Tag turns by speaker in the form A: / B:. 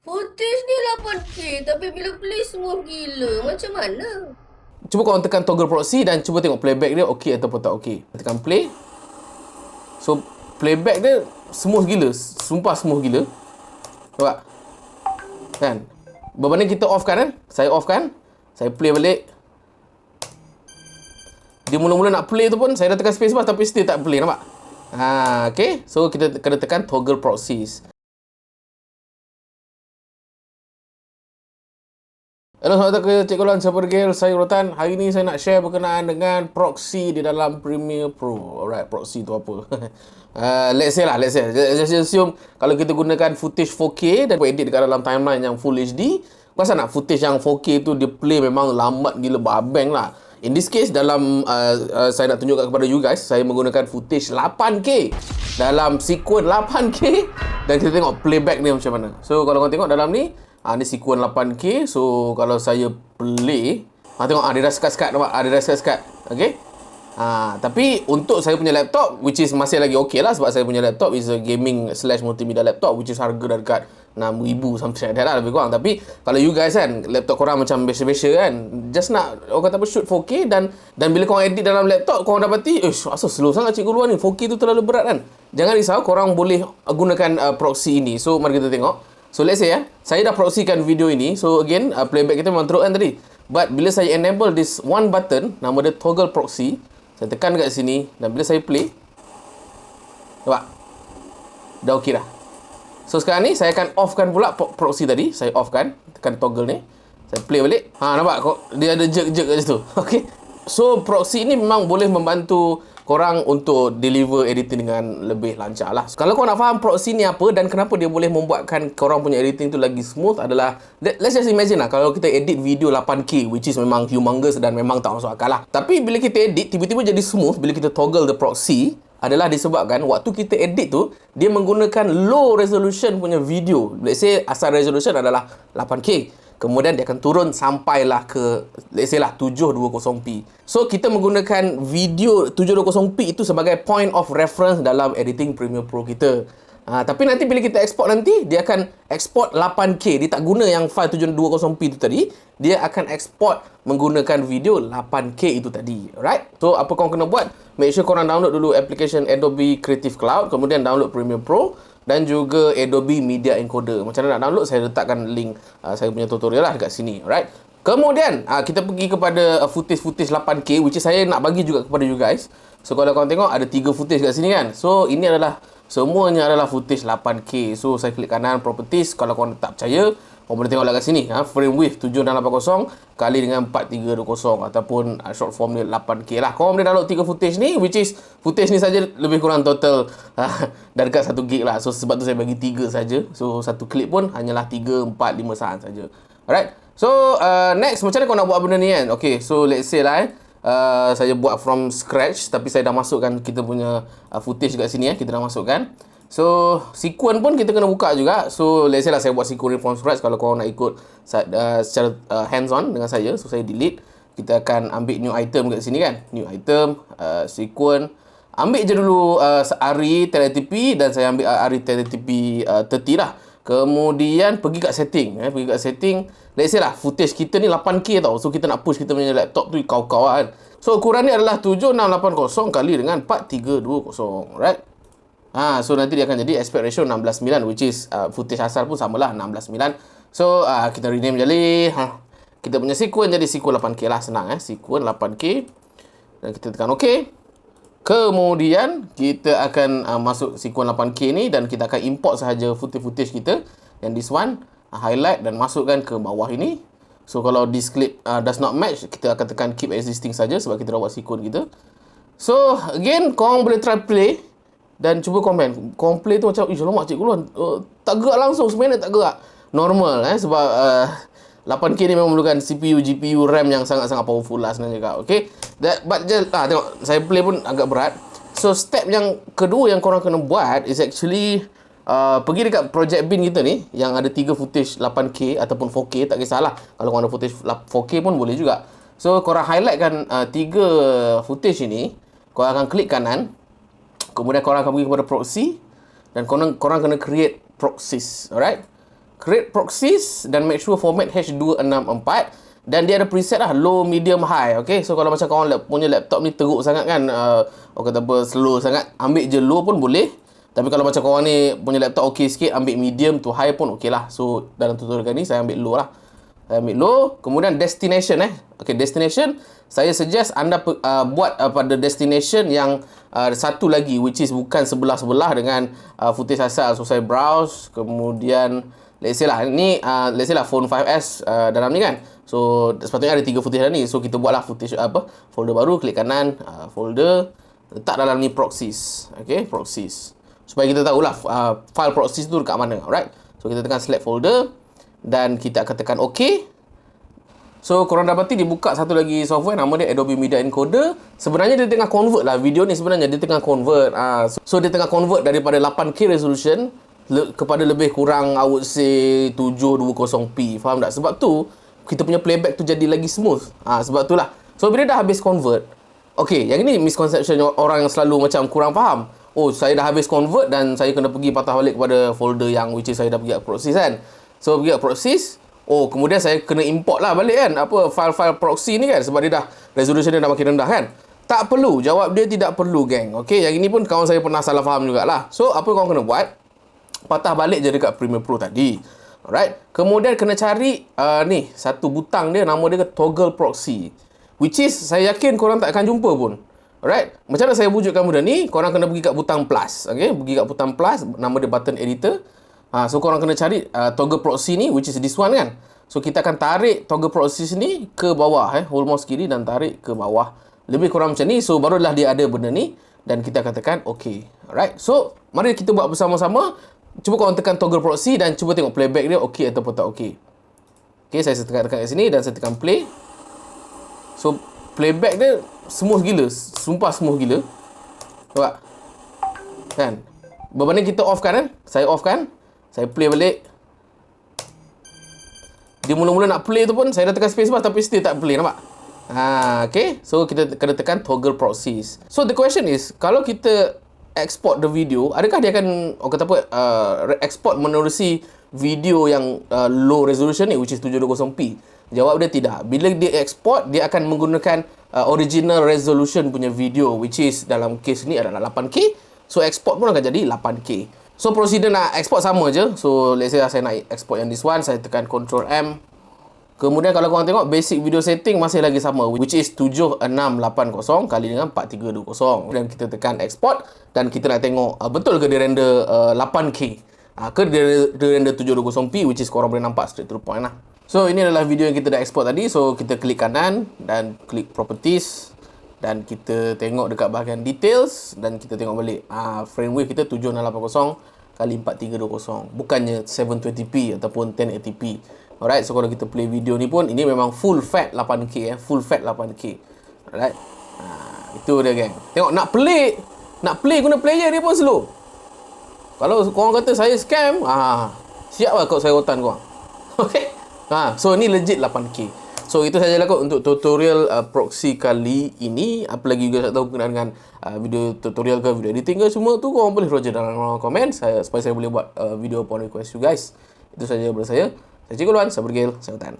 A: Footage ni 8K tapi bila play smooth gila. Macam mana?
B: Cuba korang tekan toggle proxy dan cuba tengok playback dia okey ataupun tak okey. Tekan play. So playback dia smooth gila, sumpah smooth gila. Nampak? Kan? Berbanding kita off kan? Saya off kan? Saya play balik. Dia mula-mula nak play tu pun saya dah tekan space bar tapi still tak play, nampak? Okay. So kita kena tekan toggle proxies. Hello, selamat datang ke Cikgu Lan, saya Pergil, saya Rotan. Hari ni saya nak share berkenaan dengan proxy di dalam Premiere Pro. Alright, proxy tu apa? Let's say. Just assume kalau kita gunakan footage 4K dan edit dekat dalam timeline yang Full HD, pasal nak footage yang 4K tu dia play memang lambat gila babeng lah. In this case, dalam saya nak tunjukkan kepada you guys, saya menggunakan footage 8K dalam sequence 8K dan kita tengok playback ni macam mana. So, kalau korang tengok dalam ni, ni sequence 8K. So kalau saya play, tengok dia dah sekat-sekat, nampak? Dia dah sekat-sekat. Okay. Tapi untuk saya punya laptop, which is masih lagi okay lah, sebab saya punya laptop is a gaming / multimedia laptop, which is harga dah dekat 6,000 something like that lah, lebih kurang. Tapi kalau you guys kan, laptop korang macam biasa-biasa kan, just nak orang kata apa, shoot 4K dan bila korang edit dalam laptop, korang dapati asal slow sangat cikgu luar ni, 4K tu terlalu berat kan. Jangan risau, korang boleh gunakan proxy ini. So mari kita tengok. So let's say saya dah proxykan video ini. So again, playback kita memang teruk kan tadi. But bila saya enable this one button, nama dia toggle proxy, saya tekan kat sini dan bila saya play, nampak? Dah okey dah. So sekarang ni saya akan offkan pula proxy tadi. Saya offkan, tekan toggle ni. Saya play balik. Nampak? Dia ada jerk-jerk kat situ. Okay. So proxy ni memang boleh membantu korang untuk deliver editing dengan lebih lancar lah. Kalau korang nak faham proxy ni apa dan kenapa dia boleh membuatkan korang punya editing tu lagi smooth adalah, let's just imagine lah, kalau kita edit video 8K, which is memang humongous dan memang tak masuk akal lah. Tapi bila kita edit, tiba-tiba jadi smooth bila kita toggle the proxy, adalah disebabkan waktu kita edit tu, dia menggunakan low resolution punya video. Let's say asal resolution adalah 8K. Kemudian dia akan turun sampailah ke, let's say lah, 720p. So, kita menggunakan video 720p itu sebagai point of reference dalam editing Premiere Pro kita. Tapi nanti bila kita export nanti, dia akan export 8K. Dia tak guna yang file 720p itu tadi. Dia akan export menggunakan video 8K itu tadi. Alright? So, apa korang kena buat? Make sure korang download dulu application Adobe Creative Cloud. Kemudian download Premiere Pro. Dan juga Adobe Media Encoder. Macam mana nak download, saya letakkan link saya punya tutorial lah dekat sini. Alright? Kemudian, kita pergi kepada footage 8K, which is saya nak bagi juga kepada you guys. So, kalau korang tengok, ada 3 footage kat sini kan. So, ini adalah, semuanya adalah footage 8K. So, saya klik kanan, Properties. Kalau korang tak percaya, korang boleh tengok lah kat sini. Frame width 7680 kali dengan 4320 ataupun short form dia 8K lah. Korang boleh download 3 footage ni, which is footage ni saja lebih kurang total dah dekat 1 gig lah. So, sebab tu saya bagi 3 saja. So, satu klip pun hanyalah 3, 4, 5 saat saja. Alright. So, next, macam mana korang nak buat benda ni kan? Okay, so let's say lah saya buat from scratch, tapi saya dah masukkan kita punya footage kat sini. Kita dah masukkan. So, sequence pun kita kena buka juga. So, let's say lah saya buat sequence from scratch. Kalau korang nak ikut secara hands-on dengan saya, so saya delete. Kita akan ambil new item kat sini kan. New item, sequence. Ambil je dulu ARRI 1080p dan saya ambil ARRI 1080p 30 lah. Kemudian pergi kat setting. Pergi kat setting. Let's say lah footage kita ni 8K tau. So, kita nak push kita punya laptop tu kau-kau kan. So, ukuran ni adalah 7680 kali dengan 4320. Right? So nanti dia akan jadi aspect ratio 16:9, which is footage asal pun samalah 16:9. So kita rename jadi kita punya sequence jadi sequence 8K lah, senang sequence 8K dan kita tekan OK. Kemudian kita akan masuk sequence 8K ni dan kita akan import sahaja footage kita yang this one, highlight dan masukkan ke bawah ini. So kalau this clip does not match, kita akan tekan keep existing saja sebab kita dah buat sequence kita. So again, korang boleh try play dan cuba komen. Korang play tu macam, alamak cikgu Luan, tak gerak langsung, sebenarnya tak gerak. Normal sebab 8K ni memang memerlukan CPU, GPU, RAM yang sangat-sangat powerful lah sebenarnya juga. Okay. But tengok, saya play pun agak berat. So step yang kedua yang korang kena buat is actually pergi dekat project bin kita ni yang ada 3 footage 8K ataupun 4K, tak kisahlah. Kalau korang ada footage 4K pun boleh juga. So korang highlightkan 3 footage ini. Korang akan klik kanan. Kemudian korang akan pergi kepada proxy dan korang kena create proxies. Alright. create proxies dan make sure format H264 dan dia ada preset lah low, medium, high. Okay, so kalau macam korang punya laptop ni teruk sangat kan, orang kata apa, slow sangat, ambil je low pun boleh. Tapi kalau macam korang ni punya laptop okay sikit, ambil medium to high pun okay lah. So dalam tutorial kali ni saya ambil low lah. Saya ambil low. Kemudian destination okay, destination saya suggest anda buat pada destination yang satu lagi, which is bukan sebelah-sebelah dengan footage asal. So saya browse, kemudian let's say lah phone 5S dalam ni kan. So sepatutnya ada 3 footage dalam ni. So kita buatlah footage folder baru, klik kanan, folder, letak dalam ni proxies. Okay, proxies. Supaya kita tahulah file proxies tu dekat mana. Alright. So kita tekan select folder dan kita akan tekan OK. So korang dapati dibuka satu lagi software, nama dia Adobe Media Encoder. Sebenarnya dia tengah convert lah video ni, sebenarnya dia tengah convert. So dia tengah convert daripada 8K resolution kepada lebih kurang I would say 720p. Faham tak? Sebab tu kita punya playback tu jadi lagi smooth. Sebab tu lah. So bila dah habis convert, okay, yang ini misconception orang yang selalu macam kurang faham. Oh, saya dah habis convert dan saya kena pergi patah balik kepada folder yang which is saya dah pergi kat proxies kan. So pergi kat proxies, oh kemudian saya kena import lah balik kan file-file proxy ni kan, sebab dia dah resolution dia dah makin rendah kan. Tak perlu, jawab dia tidak perlu geng. Okay, yang ini pun kawan saya pernah salah faham jugalah. So apa korang kena buat, patah balik je dekat Premiere Pro tadi. Alright. Kemudian kena cari ni satu butang dia, nama dia toggle proxy, which is saya yakin korang tak akan jumpa pun. Alright. Macam mana saya wujudkan benda ni? Korang kena pergi kat butang plus. Okay, pergi kat butang plus, nama dia button editor. So korang kena cari toggle proxy ni, which is this one kan. So kita akan tarik toggle proxy ni ke bawah, hold mouse kiri dan tarik ke bawah. Lebih kurang macam ni. So barulah dia ada benda ni dan kita akan tekan OK. Alright. So mari kita buat bersama-sama. Cuba korang tekan toggle proxy dan cuba tengok playback dia okey ataupun tak okey. Okay, saya tekan kat sini dan saya tekan play. So playback dia smooth gila, sumpah smooth gila. Nampak? Kan? Berbanding kita off kan? Saya off kan? Saya play balik. Dia mula-mula nak play tu pun saya dah tekan spacebar tapi still tak play, nampak? Okay. So kita kena tekan toggle proxies. So the question is, kalau kita export the video, adakah dia akan export menerusi video yang low resolution ni, which is 720p? Jawab dia tidak. Bila dia export, dia akan menggunakan original resolution punya video, which is dalam case ni adalah 8K. So export pun akan jadi 8K. So procedure nak export sama je. So let's say saya nak export yang this one, saya tekan Ctrl M. Kemudian kalau korang tengok basic video setting masih lagi sama, which is 7680 kali dengan 4320. Dan kita tekan export dan kita nak tengok betul ke dia render 8K ke dia render 720p, which is korang boleh nampak straight to the point lah. So ini adalah video yang kita dah export tadi. So kita klik kanan dan klik properties dan kita tengok dekat bahagian details dan kita tengok balik frame rate kita 7680 kali 4320, bukannya 720p ataupun 1080p. Alright, so kalau kita play video ni pun ini memang full fat 8K full fat 8K. Alright. Itu dia geng. Tengok nak play guna player dia pun slow. Kalau korang kata saya scam, siap lah kau saya rotan korang. Okay. So ni legit 8K. So itu sajalah kot untuk tutorial proxy kali ini. Apa lagi juga tak tahu berkenaan dengan video tutorial ke video editing ke, semua tu korang boleh roger dalam komen supaya saya boleh buat video upon request you guys. Itu saja daripada saya. Saya Cikgu Luan, saya Bergil, saya Hutan.